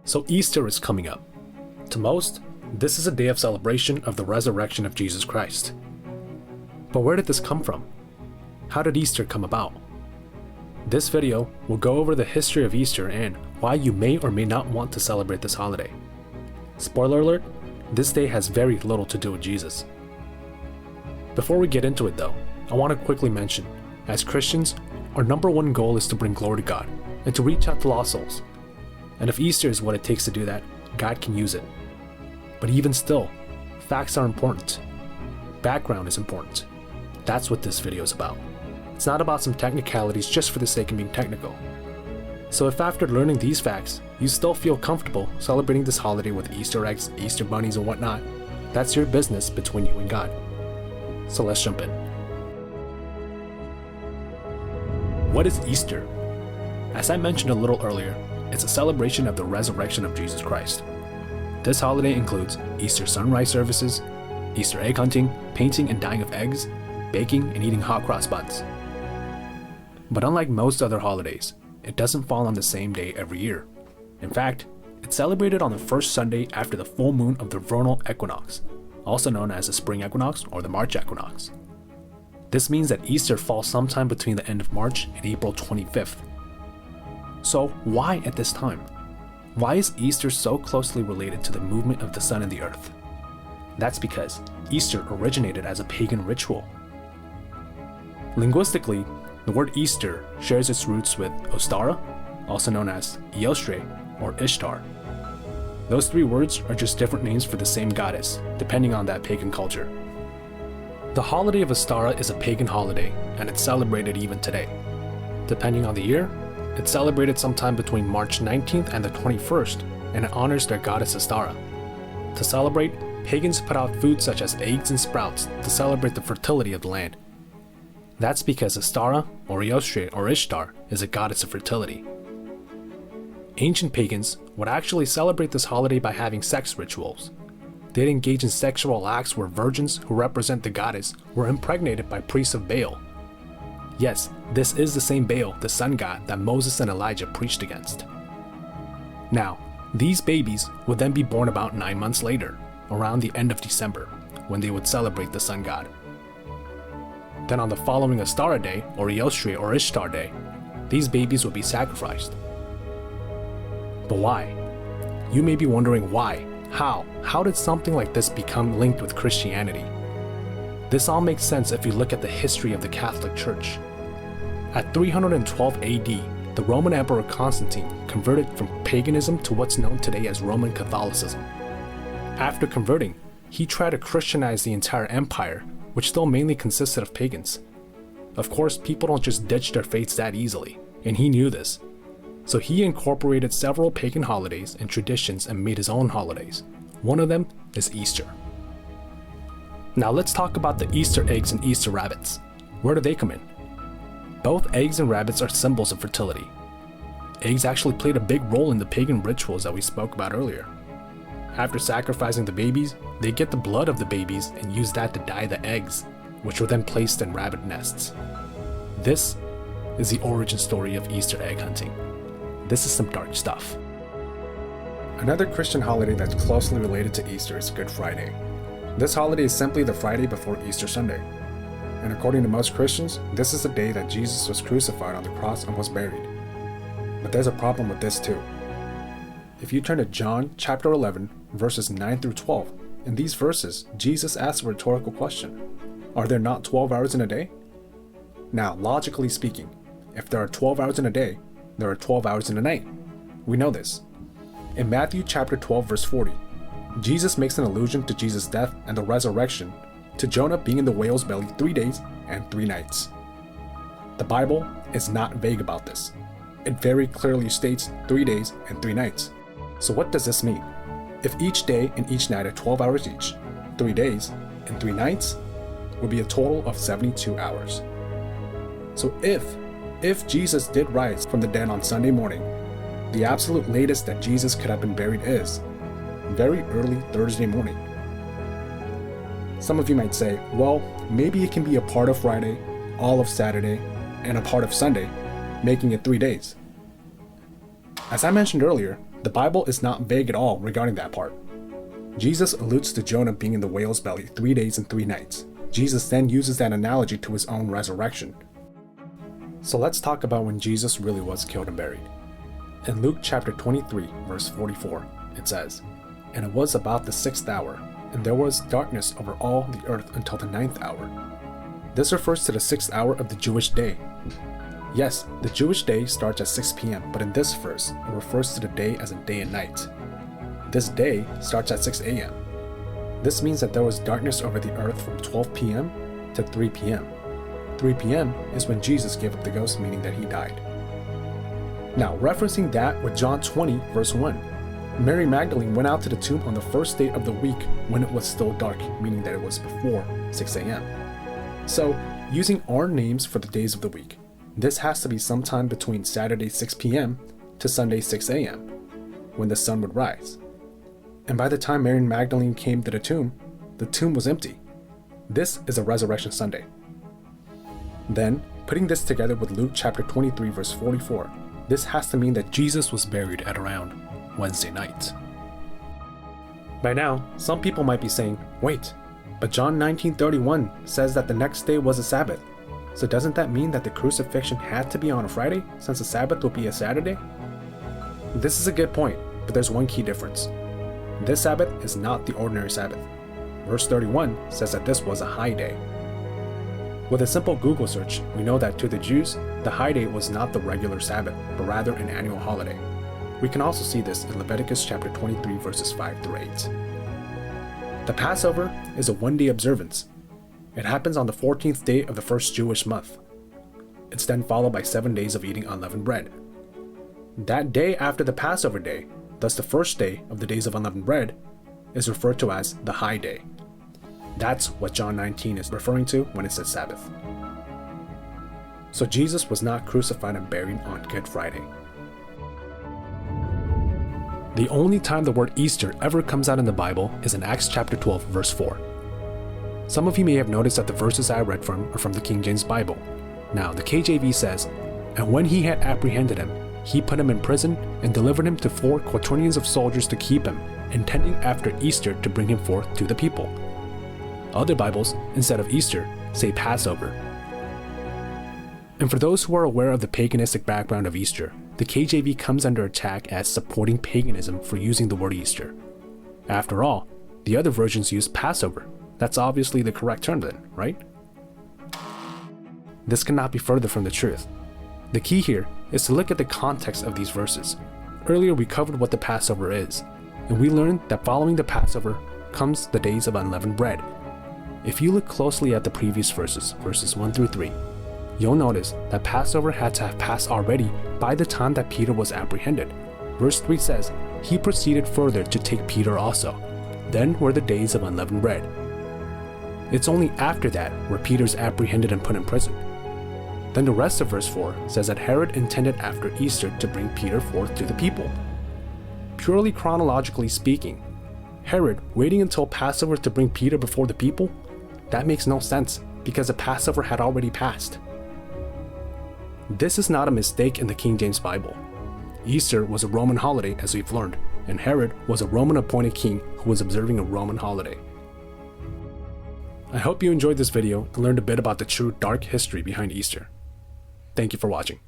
So Easter is coming up. To most, this is a day of celebration of the resurrection of Jesus Christ. But where did this come from? How did Easter come about? This video will go over the history of Easter and why you may or may not want to celebrate this holiday. Spoiler alert, this day has very little to do with Jesus. Before we get into it though, I want to quickly mention, as Christians, our number one goal is to bring glory to God and to reach out to lost souls. And if Easter is what it takes to do that, God can use it. But even still, facts are important. Background is important. That's what this video is about. It's not about some technicalities just for the sake of being technical. So if after learning these facts, you still feel comfortable celebrating this holiday with Easter eggs, Easter bunnies, and whatnot, that's your business between you and God. So let's jump in. What is Easter? As I mentioned a little earlier, it's a celebration of the resurrection of Jesus Christ. This holiday includes Easter sunrise services, Easter egg hunting, painting and dyeing of eggs, baking and eating hot cross buns. But unlike most other holidays, it doesn't fall on the same day every year. In fact, it's celebrated on the first Sunday after the full moon of the vernal equinox, also known as the spring equinox or the March equinox. This means that Easter falls sometime between the end of March and April 25th. So why at this time? Why is Easter so closely related to the movement of the sun and the earth? That's because Easter originated as a pagan ritual. Linguistically, the word Easter shares its roots with Ostara, also known as Eostre or Ishtar. Those three words are just different names for the same goddess, depending on that pagan culture. The holiday of Ostara is a pagan holiday, and it's celebrated even today. Depending on the year, it's celebrated sometime between March 19th and the 21st, and it honors their goddess Ostara. To celebrate, pagans put out food such as eggs and sprouts to celebrate the fertility of the land. That's because Ostara, or Eostre or Ishtar, is a goddess of fertility. Ancient pagans would actually celebrate this holiday by having sex rituals. They'd engage in sexual acts where virgins who represent the goddess were impregnated by priests of Baal. Yes, this is the same Baal, the sun god, that Moses and Elijah preached against. Now, these babies would then be born about 9 months later, around the end of December, when they would celebrate the sun god. Then on the following Ostara day, or Eostre or Ishtar day, these babies would be sacrificed. But why? You may be wondering why, how did something like this become linked with Christianity? This all makes sense if you look at the history of the Catholic Church. At 312 AD, the Roman Emperor Constantine converted from paganism to what's known today as Roman Catholicism. After converting, he tried to Christianize the entire empire, which still mainly consisted of pagans. Of course, people don't just ditch their faiths that easily, and he knew this. So he incorporated several pagan holidays and traditions and made his own holidays. One of them is Easter. Now let's talk about the Easter eggs and Easter rabbits. Where do they come in? Both eggs and rabbits are symbols of fertility. Eggs actually played a big role in the pagan rituals that we spoke about earlier. After sacrificing the babies, they get the blood of the babies and use that to dye the eggs, which were then placed in rabbit nests. This is the origin story of Easter egg hunting. This is some dark stuff. Another Christian holiday that's closely related to Easter is Good Friday. This holiday is simply the Friday before Easter Sunday. And according to most Christians, this is the day that Jesus was crucified on the cross and was buried. But there's a problem with this too. If you turn to John chapter 11, verses 9 through 12, in these verses, Jesus asks a rhetorical question. Are there not 12 hours in a day? Now, logically speaking, if there are 12 hours in a day, there are 12 hours in a night. We know this. In Matthew chapter 12, verse 40, Jesus makes an allusion to Jesus' death and the resurrection to Jonah being in the whale's belly 3 days and 3 nights. The Bible is not vague about this. It very clearly states 3 days and 3 nights. So what does this mean? If each day and each night are 12 hours each, 3 days and 3 nights would be a total of 72 hours. So if Jesus did rise from the dead on Sunday morning, the absolute latest that Jesus could have been buried is very early Thursday morning. Some of you might say, well, maybe it can be a part of Friday, all of Saturday, and a part of Sunday, making it 3 days. As I mentioned earlier, The Bible is not vague at all regarding that part. Jesus alludes to Jonah being in the whale's belly 3 days and 3 nights. Jesus then uses that analogy to his own resurrection. So let's talk about when Jesus really was killed and buried. In Luke chapter 23, verse 44, it says, "And it was about the 6th hour, and there was darkness over all the earth until the 9th hour." This refers to the 6th hour of the Jewish day. Yes, the Jewish day starts at 6 p.m., but in this verse, it refers to the day as a day and night. This day starts at 6 a.m. This means that there was darkness over the earth from 12 p.m. to 3 p.m. 3 p.m. is when Jesus gave up the ghost, meaning that he died. Now, referencing that with John 20, verse 1, Mary Magdalene went out to the tomb on the first day of the week when it was still dark, meaning that it was before 6 a.m. So, using our names for the days of the week, this has to be sometime between Saturday 6 p.m. to Sunday 6 a.m., when the sun would rise. And by the time Mary Magdalene came to the tomb was empty. This is a Resurrection Sunday. Then, putting this together with Luke chapter 23, verse 44, this has to mean that Jesus was buried at around Wednesday night. By now, some people might be saying, wait, but John 19:31 says that the next day was a Sabbath. So doesn't that mean that the crucifixion had to be on a Friday, since the Sabbath would be a Saturday? This is a good point, but there's one key difference. This Sabbath is not the ordinary Sabbath. Verse 31 says that this was a high day. With a simple Google search, we know that to the Jews, the high day was not the regular Sabbath, but rather an annual holiday. We can also see this in Leviticus chapter 23, verses 5 through 8. The Passover is a one-day observance. It happens on the 14th day of the first Jewish month. It's then followed by 7 days of eating unleavened bread. That day after the Passover day, thus the first day of the days of unleavened bread, is referred to as the high day. That's what John 19 is referring to when it says Sabbath. So Jesus was not crucified and buried on Good Friday. The only time the word Easter ever comes out in the Bible is in Acts chapter 12, verse 4. Some of you may have noticed that the verses I read from are from the King James Bible. Now, the KJV says, "And when he had apprehended him, he put him in prison and delivered him to 4 quaternions of soldiers to keep him, intending after Easter to bring him forth to the people." Other Bibles, instead of Easter, say Passover. And for those who are aware of the paganistic background of Easter, the KJV comes under attack as supporting paganism for using the word Easter. After all, the other versions use Passover. That's obviously the correct term then, right? This cannot be further from the truth. The key here is to look at the context of these verses. Earlier we covered what the Passover is, and we learned that following the Passover comes the days of unleavened bread. If you look closely at the previous verses, verses 1 through 3, you'll notice that Passover had to have passed already by the time that Peter was apprehended. Verse 3 says, "He proceeded further to take Peter also. Then were the days of unleavened bread." It's only after that where Peter's apprehended and put in prison. Then the rest of verse 4 says that Herod intended after Easter to bring Peter forth to the people. Purely chronologically speaking, Herod waiting until Passover to bring Peter before the people? That makes no sense, because the Passover had already passed. This is not a mistake in the King James Bible. Easter was a Roman holiday, as we've learned, and Herod was a Roman appointed king who was observing a Roman holiday. I hope you enjoyed this video and learned a bit about the true dark history behind Easter. Thank you for watching.